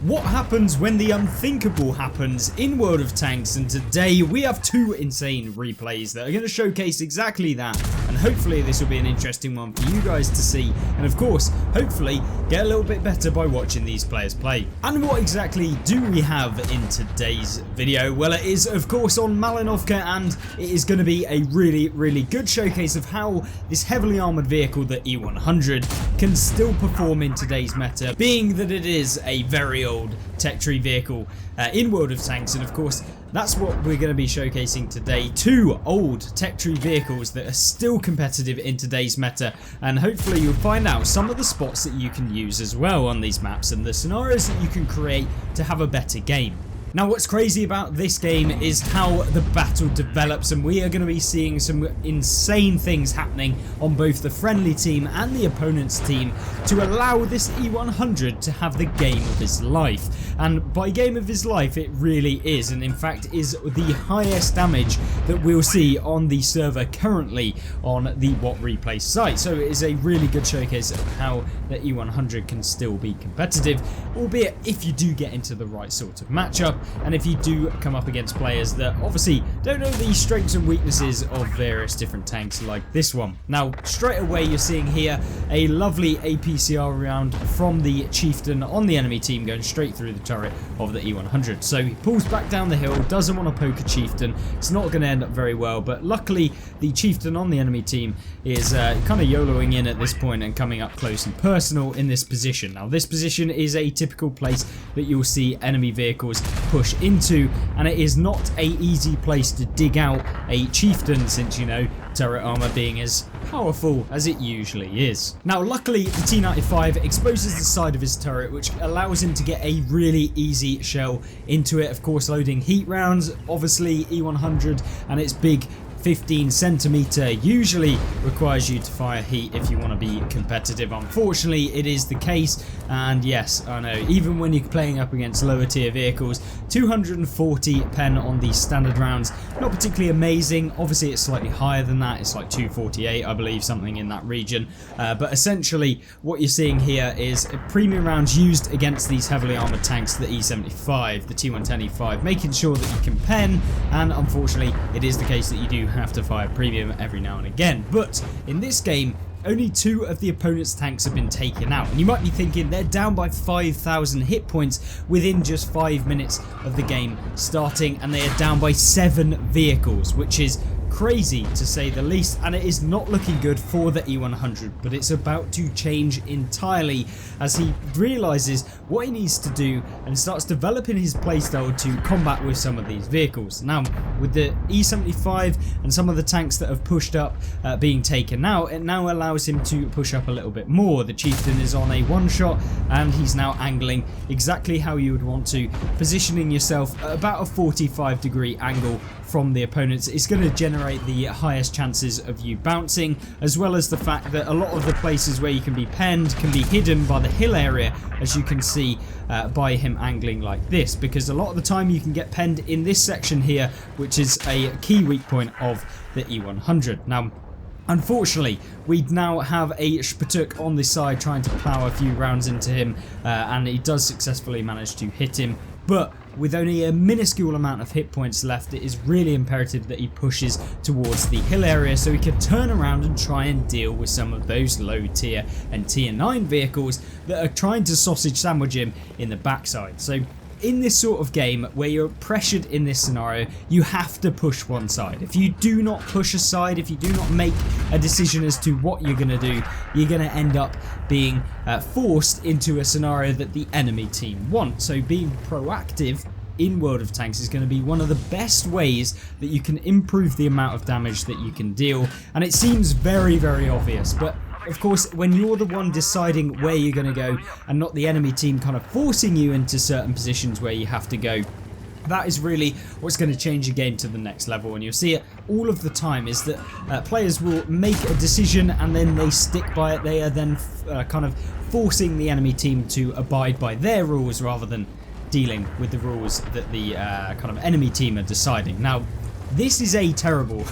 What happens when the unthinkable happens in World of Tanks, and today we have two insane replays that are going to showcase exactly that, and hopefully this will be an interesting one for you guys to see, and of course hopefully get a little bit better by watching these players play. And what exactly do we have in today's video? Well, it is of course on Malinovka, and it is going to be a really good showcase of how this heavily armoured vehicle, the E100, can still perform in today's meta, being that it is a very old tech tree vehicle in World of Tanks, and of course that's what we're going to be showcasing today. Two old tech tree vehicles that are still competitive in today's meta, and hopefully you'll find out some of the spots that you can use as well on these maps and the scenarios that you can create to have a better game. Now, what's crazy about this game is how the battle develops, and we are going to be seeing some insane things happening on both the friendly team and the opponent's team to allow this E100 to have the game of his life. And by game of his life it really is, and in fact is the highest damage that we'll see on the server currently on the What Replay site. So it is a really good showcase of how the E100 can still be competitive, albeit if you do get into the right sort of matchup, and if you do come up against players that obviously don't know the strengths and weaknesses of various different tanks like this one. Now, straight away you're seeing here a lovely APCR round from the Chieftain on the enemy team going straight through the turret of the E100. So he pulls back down the hill, doesn't want to poke a Chieftain. It's not going to end up very well, but luckily the Chieftain on the enemy team is kind of YOLOing in at this point and coming up close and personal in this position. Now, this position is a typical place that you'll see enemy vehicles push into, and it is not a easy place to dig out a Chieftain, since, you know, turret armor being as powerful as it usually is. Now, luckily the T95 exposes the side of his turret, which allows him to get a really easy shell into it, of course loading heat rounds. Obviously E100 and its big 15cm usually requires you to fire heat if you want to be competitive. Unfortunately it is the case, and yes, I know, even when you're playing up against lower tier vehicles, 240 pen on these standard rounds, not particularly amazing. Obviously it's slightly higher than that, it's like 248 I believe, something in that region, but essentially what you're seeing here is premium rounds used against these heavily armoured tanks, the E75, the T110E5, making sure that you can pen, and unfortunately it is the case that you do have to fire premium every now and again. But in this game only two of the opponent's tanks have been taken out, and you might be thinking they're down by 5,000 hit points within just 5 minutes of the game starting, and they are down by 7 vehicles, which is crazy to say the least, and it is not looking good for the E100, but it's about to change entirely as he realizes what he needs to do and starts developing his playstyle to combat with some of these vehicles. Now, with the E75 and some of the tanks that have pushed up being taken out, it now allows him to push up a little bit more. The Chieftain is on a one shot, and he's now angling exactly how you would want to, positioning yourself at about a 45-degree angle from the opponents. It's going to generate the highest chances of you bouncing, as well as the fact that a lot of the places where you can be penned can be hidden by the hill area, as you can see by him angling like this, because a lot of the time you can get penned in this section here, which is a key weak point of the E100. Now, unfortunately, we now have a Spatuk on this side trying to plow a few rounds into him, and he does successfully manage to hit him, but with only a minuscule amount of hit points left, it is really imperative that he pushes towards the hill area so he can turn around and try and deal with some of those low tier and tier 9 vehicles that are trying to sausage sandwich him in the backside. So in this sort of game where you're pressured in this scenario, you have to push one side. If you do not push a side, if you do not make a decision as to what you're going to do, you're going to end up being forced into a scenario that the enemy team want. So being proactive in World of Tanks is going to be one of the best ways that you can improve the amount of damage that you can deal, and it seems very obvious, but of course when you're the one deciding where you're going to go and not the enemy team kind of forcing you into certain positions where you have to go, that is really what's going to change a game to the next level. And you'll see it all of the time, is that players will make a decision and then they stick by it. They are then kind of forcing the enemy team to abide by their rules rather than dealing with the rules that the kind of enemy team are deciding. Now, this is a terrible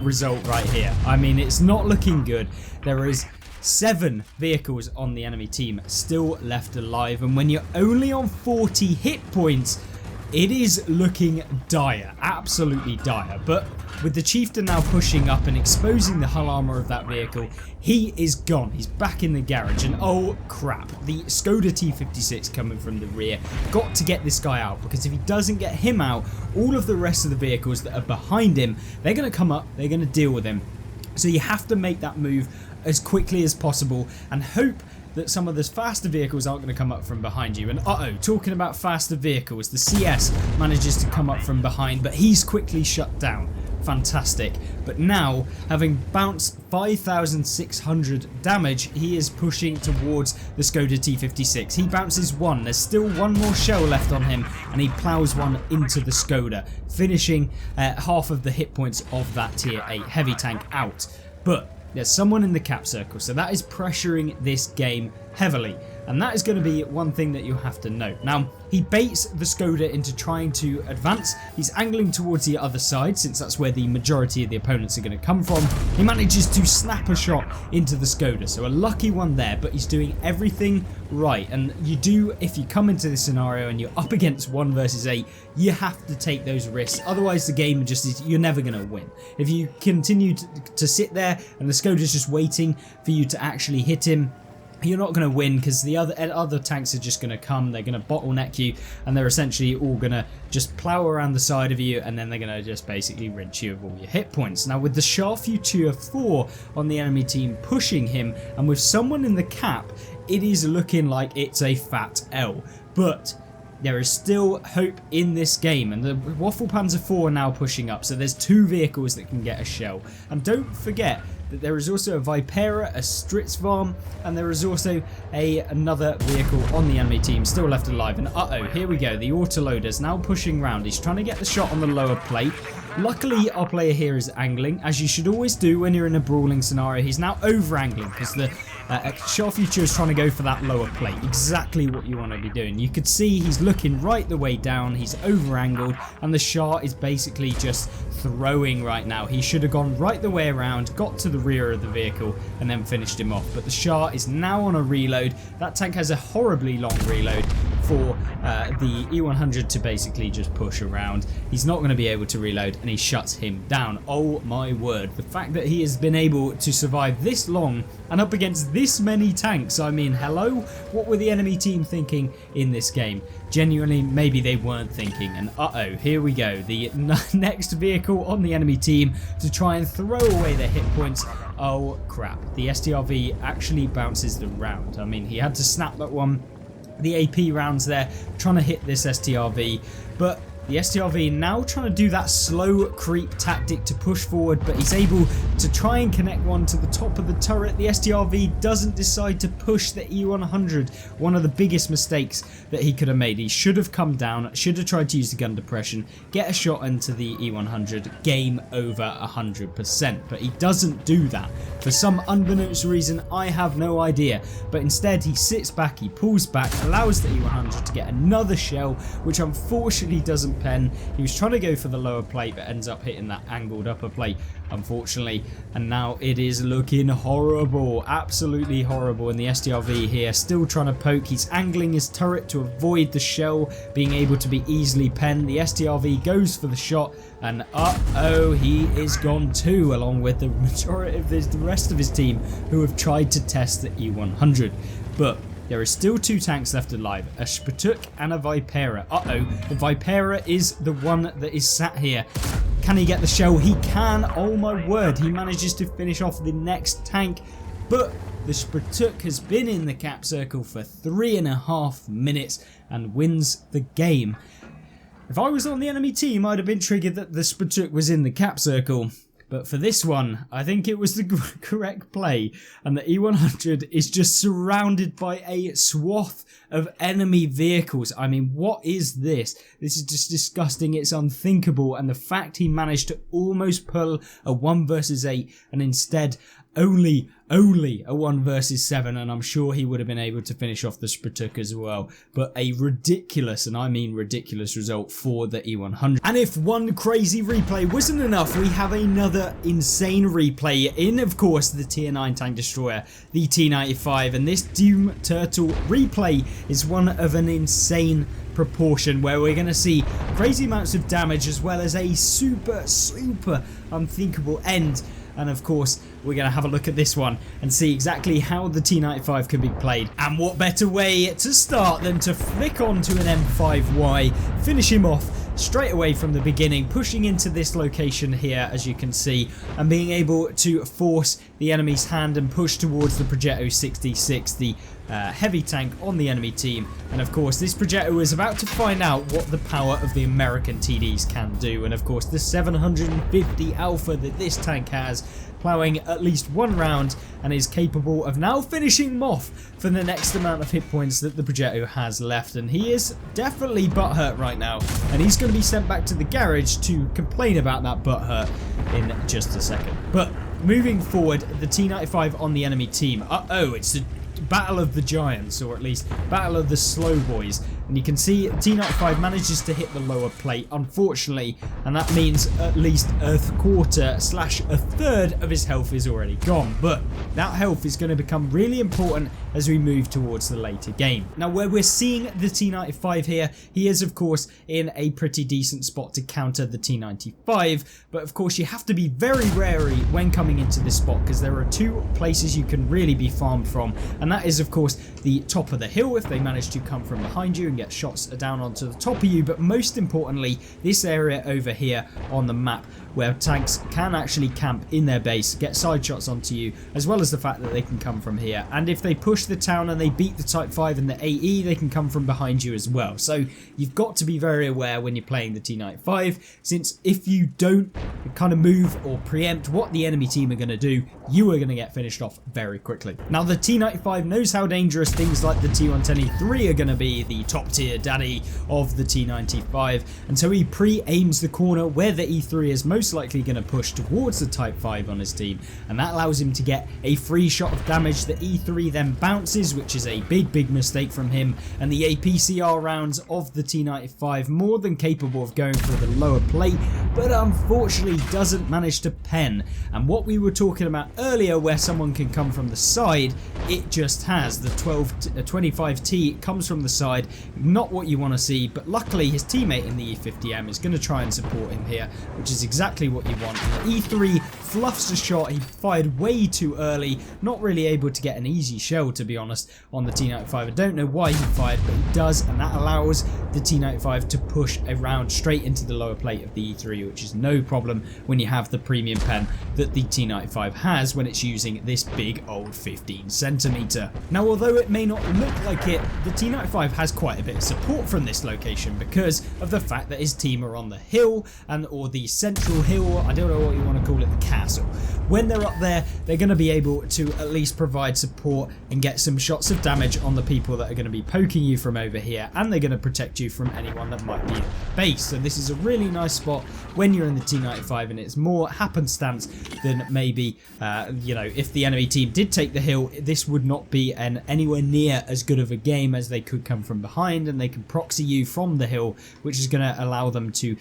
result right here. I mean, it's not looking good. There is 7 vehicles on the enemy team still left alive, and when you're only on 40 hit points, it is looking dire, absolutely dire. But with the chieftain now pushing up and exposing the hull armor of that vehicle, he is gone. He's back in the garage, and oh crap, the Skoda T56 coming from the rear. Got to get this guy out, because if he doesn't get him out, all of the rest of the vehicles that are behind him, they're going to come up, they're going to deal with him. So you have to make that move as quickly as possible and hope that some of the faster vehicles aren't going to come up from behind you. And talking about faster vehicles, the CS manages to come up from behind, but he's quickly shut down. Fantastic. But now, having bounced 5,600 damage, he is pushing towards the Skoda T56. He bounces 1, there's still 1 more shell left on him, and he plows 1 into the Skoda, finishing half of the hit points of that tier 8 heavy tank out. But there's someone in the cap circle, so that is pressuring this game heavily, and that is going to be one thing that you have to note. Now, he baits the Skoda into trying to advance. He's angling towards the other side, since that's where the majority of the opponents are going to come from. He manages to snap a shot into the Skoda, so a lucky one there, but he's doing everything right. And you do, if you come into this scenario and you're up against 1 versus 8, you have to take those risks, otherwise the game just is, you're never going to win. If you continue to sit there and the Skoda's just waiting for you to actually hit him, you're not going to win, because the other tanks are just going to come, they're going to bottleneck you, and they're essentially all going to just plow around the side of you, and then they're going to just basically rinse you of all your hit points. Now, with the Char Future 4 on the enemy team pushing him, and with someone in the cap, it is looking like it's a fat L. But there is still hope in this game, and the Waffle Panzer 4 are now pushing up, so there's 2 vehicles that can get a shell. And don't forget that there is also a Vipera, a Stritzvarm, and there is also another vehicle on the enemy team still left alive. And here we go, the autoloader's now pushing round. He's trying to get the shot on the lower plate. Luckily, our player here is angling, as you should always do when you're in a brawling scenario. He's now over-angling, because the Char Future is trying to go for that lower plate. Exactly what you want to be doing. You could see he's looking right the way down, he's over-angled, and the Char is basically just throwing right now. He should have gone right the way around, got to the rear of the vehicle, and then finished him off. But the Char is now on a reload. That tank has a horribly long reload for the E100 to basically just push around. He's not going to be able to reload, and he shuts him down. Oh my word, the fact that he has been able to survive this long and up against this many tanks, I mean, hello? What were the enemy team thinking in this game? Genuinely, maybe they weren't thinking. And here we go, the next vehicle on the enemy team to try and throw away their hit points. Oh crap, the STRV actually bounces the round. I mean, he had to snap that one. The AP rounds there, trying to hit this STRV, but the STRV now trying to do that slow creep tactic to push forward, but he's able to try and connect one to the top of the turret. The STRV doesn't decide to push the E100, one of the biggest mistakes that he could have made. He should have come down, should have tried to use the gun depression, get a shot into the E100, game over 100%, but he doesn't do that. For some unbeknownst reason, I have no idea, but instead he sits back, he pulls back, allows the E100 to get another shell, which unfortunately doesn't pen. He was trying to go for the lower plate, but ends up hitting that angled upper plate, unfortunately, and now it is looking horrible, absolutely horrible. And the STRV here still trying to poke. He's angling his turret to avoid the shell being able to be easily penned. The STRV goes for the shot, and he is gone too, along with the majority of the rest of his team who have tried to test the E100. But there are still 2 tanks left alive, a Spatuk and a Vipera. The Vipera is the one that is sat here. Can he get the shell? He can. Oh my word, he manages to finish off the next tank, but the Spatuk has been in the cap circle for 3.5 minutes and wins the game. If I was on the enemy team, I'd have been triggered that the Spatuk was in the cap circle. But for this one, I think it was the correct play, and the E100 is just surrounded by a swath of enemy vehicles. I mean, what is this? This is just disgusting. It's unthinkable, and the fact he managed to almost pull a 1 versus 8 and instead only a 1 versus 7, and I'm sure he would have been able to finish off the Spartuk as well. But a ridiculous, and I mean ridiculous, result for the E100. And if one crazy replay wasn't enough, we have another insane replay in, of course, the tier 9 tank destroyer, the T95, and this Doom Turtle replay is one of an insane proportion where we're going to see crazy amounts of damage as well as a super unthinkable end. And of course, we're going to have a look at this one and see exactly how the T95 can be played. And what better way to start than to flick onto an M5Y, finish him off straight away from the beginning, pushing into this location here, as you can see, and being able to force the enemy's hand and push towards the Progetto 66, the heavy tank on the enemy team. And of course, this Progetto is about to find out what the power of the American TDs can do. And of course, the 750 alpha that this tank has, ploughing at least 1 round, and is capable of now finishing him off for the next amount of hit points that the Progetto has left. And he is definitely butthurt right now, and he's going to be sent back to the garage to complain about that butthurt in just a second. But moving forward, the T95 on the enemy team. It's the Battle of the Giants, or at least Battle of the Slow Boys. And you can see T95 manages to hit the lower plate, unfortunately, and that means at least a quarter / a third of his health is already gone. But that health is going to become really important as we move towards the later game. Now, where we're seeing the T95 here, he is of course in a pretty decent spot to counter the T95, but of course you have to be very wary when coming into this spot, because there are 2 places you can really be farmed from, and that is of course the top of the hill if they manage to come from behind you and get shots down onto the top of you, but most importantly this area over here on the map where tanks can actually camp in their base, get side shots onto you, as well as the fact that they can come from here. And if they push the town and they beat the Type 5 and the AE, they can come from behind you as well. So you've got to be very aware when you're playing the T95, since if you don't kind of move or preempt what the enemy team are going to do, you are going to get finished off very quickly. Now, the T95 knows how dangerous things like the T110E3 are going to be, the top tier daddy of the T95, and so he pre-aims the corner where the E3 is most likely going to push towards the Type 5 on his team, and that allows him to get a free shot of damage. The E3 then bounces, which is a big mistake from him, and the APCR rounds of the T95 more than capable of going for the lower plate, but unfortunately doesn't manage to pen. And what we were talking about earlier, where someone can come from the side, it just has. The 25T comes from the side, not what you want to see, but luckily his teammate in the E50M is going to try and support him here, which is exactly what you want. And the E3 fluffs the shot. He fired way too early, not really able to get an easy shell, to be honest, on the T95. I don't know why he fired, but he does, and that allows the T95 to push a round straight into the lower plate of the E3, which is no problem when you have the premium pen that the T95 has when it's using this big old 15cm. Now, although it may not look like it, the T95 has quite a bit of support from this location because of the fact that his team are on the hill, or the central hill, I don't know what you want to call it, the castle. When they're up there, they're going to be able to at least provide support and get some shots of damage on the people that are going to be poking you from over here, and they're going to protect you from anyone that might be in the base. So this is a really nice spot when you're in the T95, and it's more happenstance than maybe, if the enemy team did take the hill, this would not be anywhere near as good of a game, as they could come from behind and they can proxy you from the hill, which is going to allow them to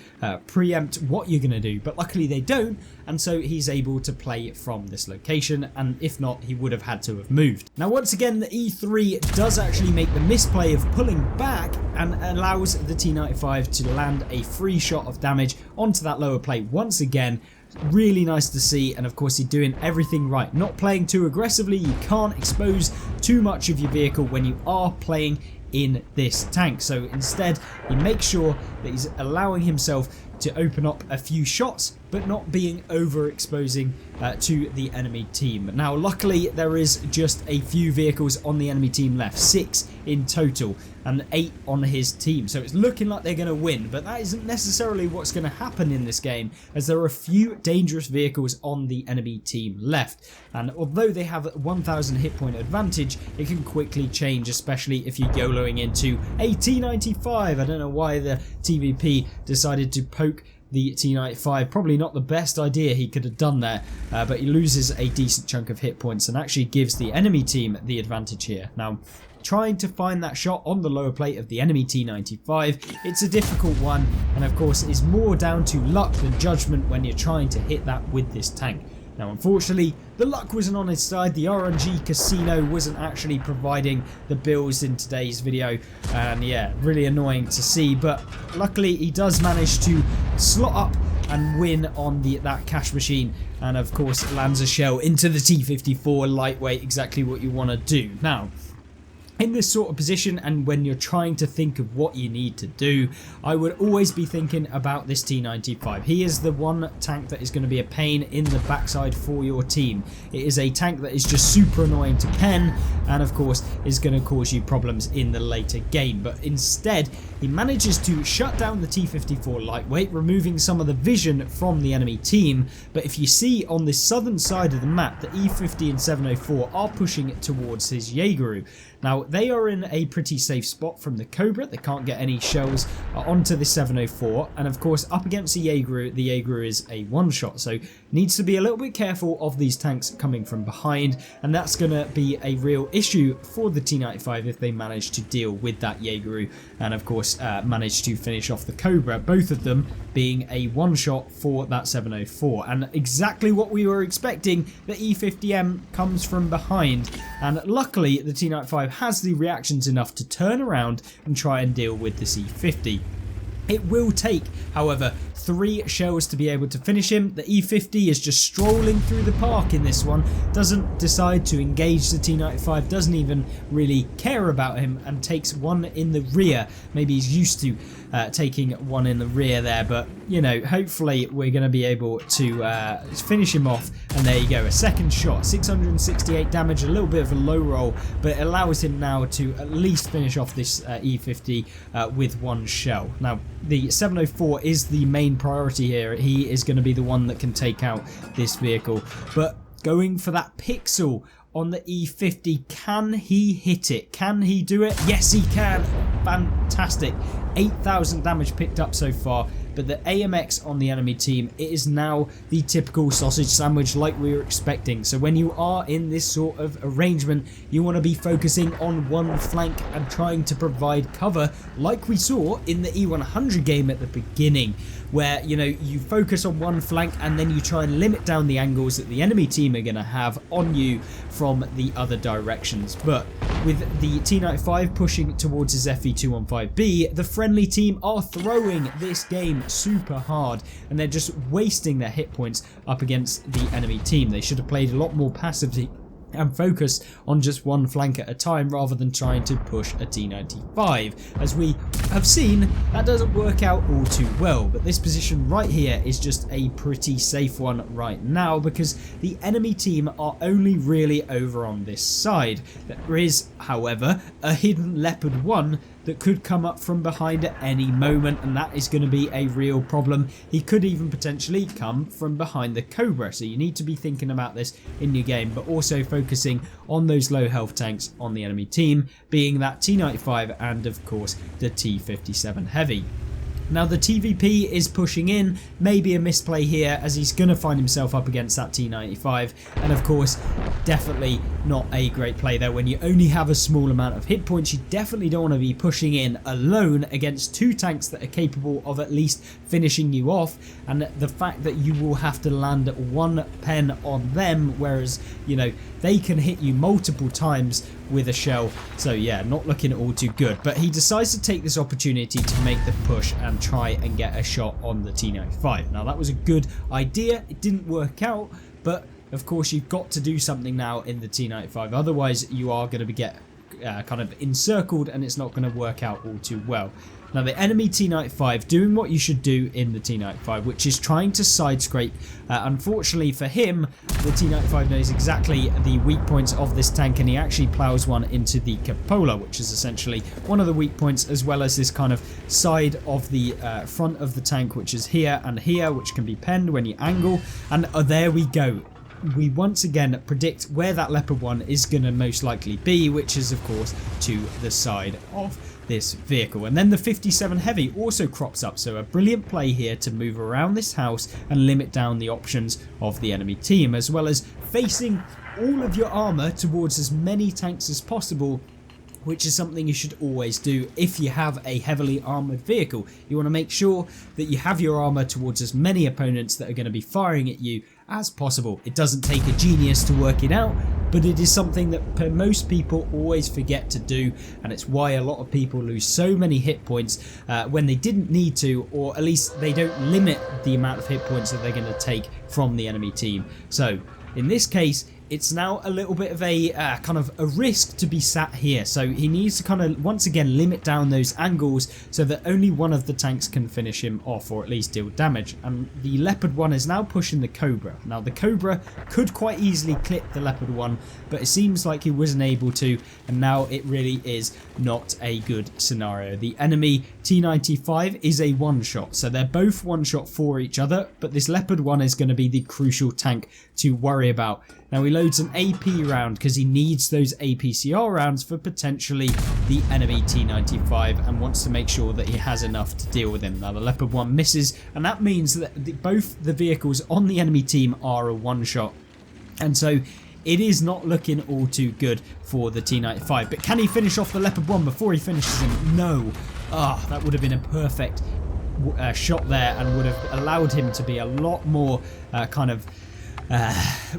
preempt what you're going to do. But luckily they don't, and so he's able to play from this location, and if not, he would have had to have moved. Now, once again, the E3 does actually make the misplay of pulling back and allows the T95 to land a free shot of damage onto that lower plate once again. Really nice to see, and of course you're doing everything right, not playing too aggressively. You can't expose too much of your vehicle when you are playing in this tank, so instead he makes sure that he's allowing himself to open up a few shots, but not being overexposing to the enemy team. Now, luckily there is just a few vehicles on the enemy team left, 6 in total, and 8 on his team, so it's looking like they're going to win, but that isn't necessarily what's going to happen in this game, as there are a few dangerous vehicles on the enemy team left, and although they have 1000 hit point advantage, it can quickly change, especially if you're YOLOing into a T95. I don't know why the TVP decided to poke the T95. Probably not the best idea he could have done there, but he loses a decent chunk of hit points and actually gives the enemy team the advantage here. Now, trying to find that shot on the lower plate of the enemy T95, it's a difficult one, and of course is more down to luck than judgment when you're trying to hit that with this tank. Now, unfortunately, the luck wasn't on his side. The RNG casino wasn't actually providing the bills in today's video, and yeah, really annoying to see, but luckily he does manage to slot up and win on that cash machine, and of course lands a shell into the T54 lightweight, exactly what you want to do. Now, in this sort of position, and when you're trying to think of what you need to do, I would always be thinking about this T95. He is the one tank that is going to be a pain in the backside for your team. It is a tank that is just super annoying to pen, and of course is going to cause you problems in the later game. But instead, he manages to shut down the T54 lightweight, removing some of the vision from the enemy team. But if you see on the southern side of the map, the E50 and 704 are pushing it towards his Jaegeru. Now, they are in a pretty safe spot from the Cobra. They can't get any shells onto the 704. And of course, up against the Jaegeru is a one-shot. So needs to be a little bit careful of these tanks coming from behind. And that's going to be a real issue for the T95 if they manage to deal with that Jaegeru. And of course, manage to finish off the Cobra. Both of them being a one-shot for that 704. And exactly what we were expecting, the E50M comes from behind. And luckily, the T95 has the reactions enough to turn around and try and deal with the C50. It will take, however, 3 shells to be able to finish him. The E50 is just strolling through the park in this one, doesn't decide to engage the T95, doesn't even really care about him, and takes one in the rear. Maybe he's used to taking one in the rear there, but you know, hopefully we're going to be able to finish him off. And there you go, a second shot, 668 damage, a little bit of a low roll, but it allows him now to at least finish off this E50 with 1 shell. Now, the 704 is the main priority here. He is going to be the one that can take out this vehicle, but going for that pixel on the E50, can he hit it? Can he do it? Yes, he can. Fantastic. 8,000 damage picked up so far, but the AMX on the enemy team, it is now the typical sausage sandwich like we were expecting. So when you are in this sort of arrangement, you want to be focusing on one flank and trying to provide cover like we saw in the E100 game at the beginning, where, you know, you focus on one flank and then you try and limit down the angles that the enemy team are going to have on you from the other directions. But with the T95 pushing towards his FE215B, the friendly team are throwing this game super hard, and they're just wasting their hit points up against the enemy team. They should have played a lot more passively and focus on just one flank at a time rather than trying to push a T95. As we have seen, that doesn't work out all too well, but this position right here is just a pretty safe one right now because the enemy team are only really over on this side. There is, however, a hidden Leopard 1 that could come up from behind at any moment, and that is going to be a real problem. He could even potentially come from behind the Cobra, so you need to be thinking about this in your game, but also focusing on those low health tanks on the enemy team, being that T95 and of course the T57 Heavy. Now the TVP is pushing in, maybe a misplay here as he's going to find himself up against that T95, and of course definitely not a great play there. When you only have a small amount of hit points, you definitely don't want to be pushing in alone against 2 tanks that are capable of at least finishing you off, and the fact that you will have to land 1 pen on them, whereas, you know, they can hit you multiple times with a shell. So yeah, not looking all too good, but he decides to take this opportunity to make the push and try and get a shot on the T95. Now that was a good idea, it didn't work out, but of course you've got to do something now in the T95, otherwise you are going to get kind of encircled and it's not going to work out all too well. Now the enemy T95 doing what you should do in the T95, which is trying to side scrape. Unfortunately for him, the T95 knows exactly the weak points of this tank, and he actually plows one into the cupola, which is essentially one of the weak points, as well as this kind of side of the front of the tank, which is here and here, which can be penned when you angle. And there we go. We once again predict where that Leopard 1 is going to most likely be, which is of course to the side of this vehicle. And then the 57 Heavy also crops up, so a brilliant play here to move around this house and limit down the options of the enemy team, as well as facing all of your armor towards as many tanks as possible, which is something you should always do if you have a heavily armoured vehicle. You want to make sure that you have your armour towards as many opponents that are going to be firing at you as possible. It doesn't take a genius to work it out, but it is something that most people always forget to do, and it's why a lot of people lose so many hit points when they didn't need to, or at least they don't limit the amount of hit points that they're going to take from the enemy team. So in this case, it's now a little bit of a kind of a risk to be sat here, so he needs to kind of once again limit down those angles so that only one of the tanks can finish him off, or at least deal damage. And the Leopard 1 is now pushing the Cobra. Now the Cobra could quite easily clip the Leopard 1, but it seems like he wasn't able to, and now it really is not a good scenario. The enemy T95 is a one-shot, so they're both one-shot for each other, but this Leopard 1 is going to be the crucial tank to worry about. Now he loads an AP round because he needs those APCR rounds for potentially the enemy T95, and wants to make sure that he has enough to deal with him. Now the Leopard 1 misses, and that means that both the vehicles on the enemy team are a one-shot, and so it is not looking all too good for the T95. But can he finish off the Leopard 1 before he finishes him? No. That would have been a perfect shot there, and would have allowed him to be a lot more kind of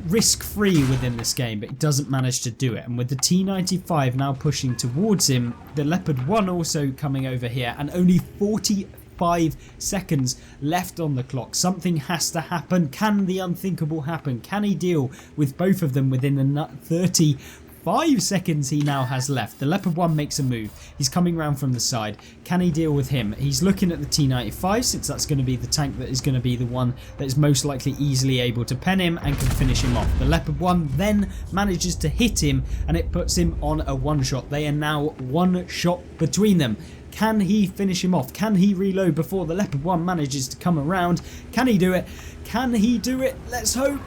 risk-free within this game, but he doesn't manage to do it. And with the T95 now pushing towards him, the Leopard 1 also coming over here, and only 45 seconds left on the clock. Something has to happen. Can the unthinkable happen? Can he deal with both of them within the 35 seconds he now has left? The Leopard 1 makes a move. He's coming round from the side. Can he deal with him? He's looking at the T95, since that's going to be the tank that is going to be the one that is most likely easily able to pen him and can finish him off. The Leopard 1 then manages to hit him, and it puts him on a one-shot. They are now one shot between them. Can he finish him off? Can he reload before the Leopard 1 manages to come around? Can he do it? Can he do it? Let's hope.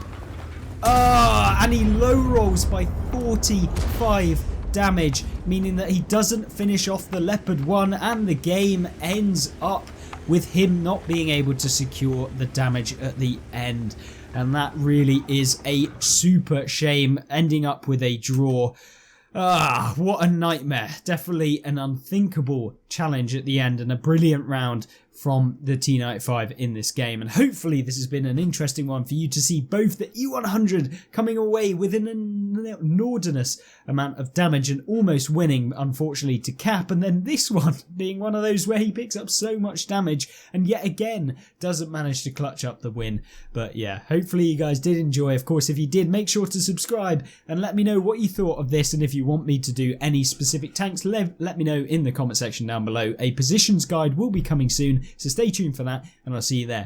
And he low rolls by 45 damage, meaning that he doesn't finish off the Leopard 1, and the game ends up with him not being able to secure the damage at the end. And that really is a super shame, ending up with a draw. What a nightmare. Definitely an unthinkable challenge at the end, and a brilliant round from the T95 in this game. And hopefully this has been an interesting one for you to see both the E100 coming away with an inordinate amount of damage and almost winning, unfortunately, to Cap, and then this one being one of those where he picks up so much damage and yet again doesn't manage to clutch up the win. But yeah, hopefully you guys did enjoy. Of course, if you did, make sure to subscribe and let me know what you thought of this, and if you want me to do any specific tanks, let me know in the comment section down below. A positions guide will be coming soon, so stay tuned for that, and I'll see you there.